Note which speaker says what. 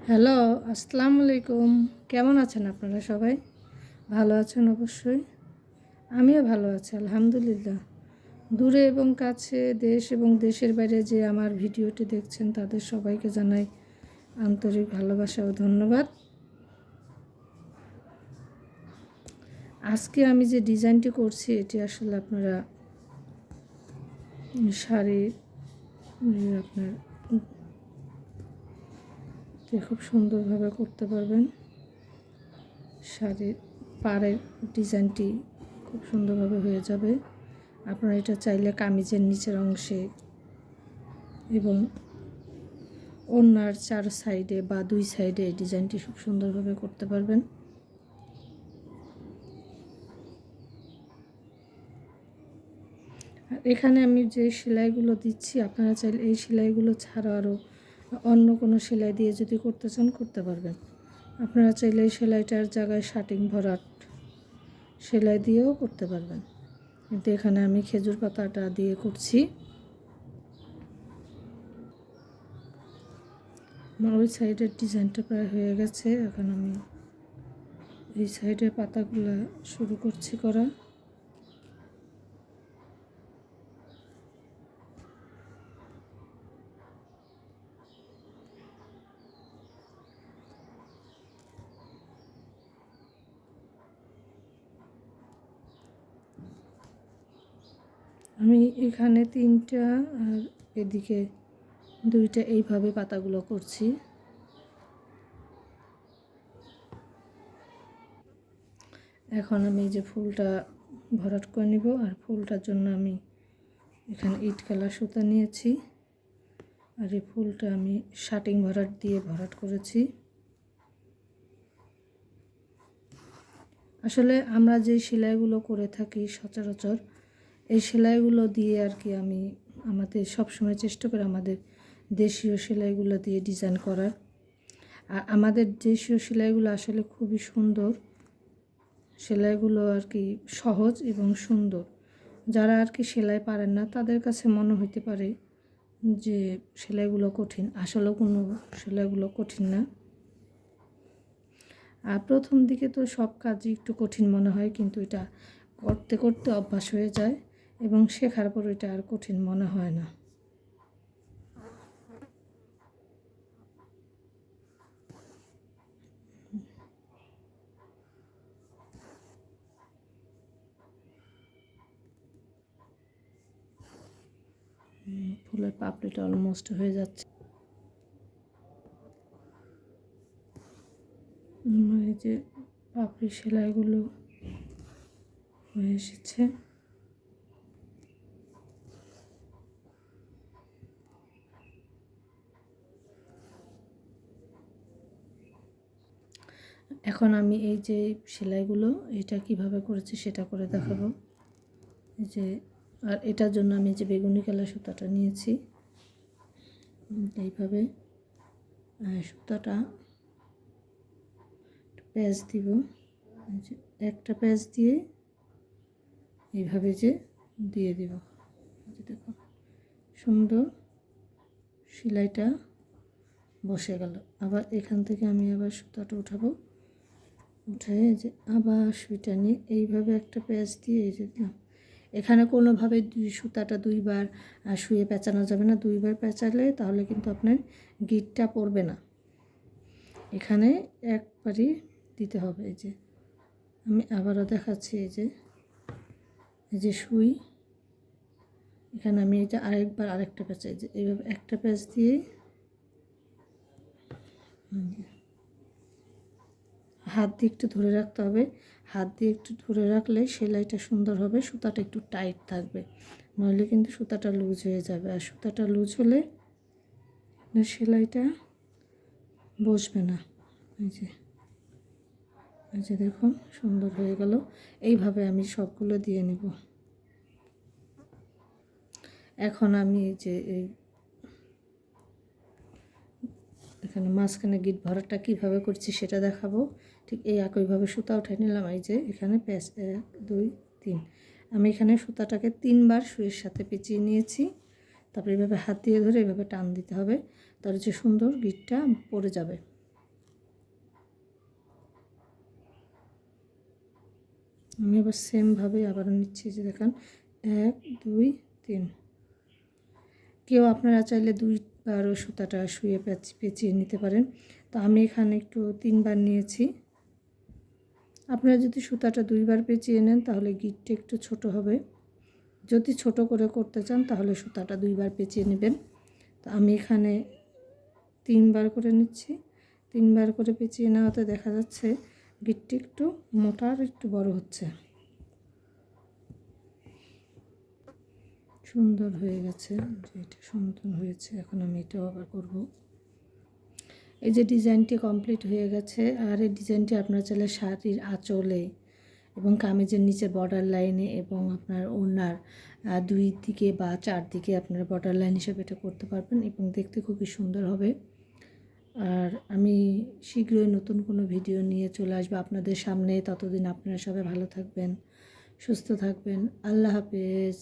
Speaker 1: Hello, আসসালামু আলাইকুম। কেমন আছেন আপনারা সবাই? ভালো আছেন অবশ্যই। আমিও ভালো আছি আলহামদুলিল্লাহ। দূরে এবং কাছে, দেশ এবং দেশের বাইরে যে আমার ভিডিওটি দেখছেন তাদের সবাইকে জানাই আন্তরিক ভালোবাসা ও ধন্যবাদ। আজকে আমি যে ডিজাইনটি করছি এটি আসলে আপনারা শাড়ি আপনার খুব সুন্দরভাবে করতে পারবেন। শাড়ির পাড়ের ডিজাইনটি খুব সুন্দরভাবে হয়ে যাবে। আপনারা এটা চাইলে কামিজের নিচের অংশে এবং ওড়নার 4 সাইডে বা 2 সাইডে এই ডিজাইনটি খুব সুন্দরভাবে করতে পারবেন। আর এখানে আমি যে সেলাইগুলো দিচ্ছি আপনারা চাইলে এই সেলাইগুলো ছাড়া আরও অন্য কোনো সেলাই দিয়ে যদি করতে চান করতে পারবেন। আপনারা চাইলে এই সেলাইটার জায়গায় শাটিং ভরাট সেলাই দিয়েও করতে পারবেন, কিন্তু এখানে আমি খেজুর পাতাটা দিয়ে করছি। আমার ওই সাইডের ডিজাইনটা প্রায় হয়ে গেছে, এখন আমি এই সাইডের পাতাগুলো শুরু করছি করা। আমি এখানে 3টা আর এদিকে 2টা এইভাবে পাতাগুলো করছি। এখন আমি এই যে ফুলটা ভরাট করে নিব, আর ফুলটার জন্য আমি এখানে 8 কালার সুতা নিয়েছি, আর এই ফুলটা আমি শাটিং ভরাট দিয়ে ভরাট করেছি। আসলে আমরা যে সেলাইগুলো করে থাকি সচরাচর এই সেলাইগুলো দিয়ে আর কি আমি আমাদের সবসময় চেষ্টা করি আমাদের দেশীয় সেলাইগুলো দিয়ে ডিজাইন করার। আর আমাদের দেশীয় সেলাইগুলো আসলে খুবই সুন্দর, সেলাইগুলো আর কি সহজ এবং সুন্দর। যারা আর কি সেলাই পারেন না তাদের কাছে মনে হতে পারে যে সেলাইগুলো কঠিন, আসলেও কোনো সেলাইগুলো কঠিন না। আর প্রথম দিকে তো সব কাজই একটু কঠিন মনে হয়, কিন্তু এটা করতে করতে অভ্যাস হয়ে যায় এবং শেখার পর এটা আর কঠিন মনে হয় না। ফুলের পাপড়িটা অলমোস্ট হয়ে যাচ্ছে। এই যে পাপড়ি সেলাইগুলো হয়ে এসেছে। এখন আমি এই যে সেলাইগুলো এটা কিভাবে করেছি সেটা করে দেখাবো। এই যে আর এটার জন্য আমি যে বেগুনি কালার সুতাটা নিয়েছি, এইভাবে সুতাটা প্যাচ দিব, একটা প্যাচ দিয়ে এইভাবে যে দিয়ে দেব। দেখো সুন্দর সেলাইটা বসে গেল। আবার এখান থেকে আমি আবার সুতাটা উঠাবো, উঠে যে আবার সুইটা নিয়ে এইভাবে একটা প্যাচ দিয়ে এই যে দিলাম। এখানে কোনোভাবে সুতাটা 2বার শুয়ে পেঁচানো যাবে না, 2বার পেঁচালে তাহলে কিন্তু আপনার গিটটা পড়বে না। এখানে একবারই দিতে হবে। এই যে আমি আবারও দেখাচ্ছি, এই যে সুই, এখানে আমি এটা আরেকবার আরেকটা প্যাঁচ, এই যে এইভাবে একটা প্যাঁচ দিয়ে হাত দিয়ে একটু ধরে রাখতে হবে। হাত দিয়ে একটু ধরে রাখলে সেলাইটা সুন্দর হবে, সুতাটা একটু টাইট থাকবে, নইলে কিন্তু সুতাটা লুজ হয়ে যাবে। আর সুতাটা লুজ হলে সেলাইটা বসবে না। এই যে দেখুন সুন্দর হয়ে গেল। এইভাবে আমি সবগুলো দিয়ে নেব। এখন আমি এই যে এখানে মাঝখানে গিট ভরাটটা কীভাবে করছি সেটা দেখাবো। ঠিক এই একইভাবে সুতা উঠে নিলাম। এই যে এখানে প্যাচ 1 2 3, আমি এখানে সুতাটাকে 3বার সুইয়ের সাথে পেঁচিয়ে নিয়েছি। তারপরে এইভাবে হাত দিয়ে ধরে এইভাবে টান দিতে হবে, তাহলে যে সুন্দর গিটটা পড়ে যাবে। আমি আবার সেমভাবে আবারও নিচ্ছি, যে দেখেন 1 2 3। কেউ আপনারা চাইলে 2বারও সুতাটা শুয়ে পেঁচিয়ে নিতে পারেন। তো আমি এখানে একটু 3বার নিয়েছি। আপনারা যদি সুতাটা 2বার পেঁচিয়ে নেন তাহলে গিঁটটা একটু ছোট হবে। যদি ছোট করে করতে চান তাহলে সুতাটা 2বার পেঁচিয়ে নেবেন। তো আমি এখানে 3বার করে নিচ্ছি। 3বার করে পেঁচিয়ে নেওয়াতে দেখা যাচ্ছে গিঁটটি একটু মোটা আর একটু বড় হচ্ছে। সুন্দর হয়ে গেছে, যে এটা সুন্দর হয়েছে। এখন আমি এটাও আবার করব। এই যে ডিজাইনটি কমপ্লিট হয়ে গেছে। আর এই ডিজাইনটি আপনারা চাইলে শাড়ির আঁচলে এবং কামিজের নিচে বর্ডার লাইনে এবং আপনার ওড়নার 2 দিকে বা 4 দিকে আপনারা বর্ডার লাইন হিসেবে এটা করতে পারবেন এবং দেখতে খুবই সুন্দর হবে। আর আমি শীঘ্রই নতুন কোনো ভিডিও নিয়ে চলে আসবো আপনাদের সামনে। ততদিন আপনারা সবাই ভালো থাকবেন, সুস্থ থাকবেন। আল্লাহ হাফেজ।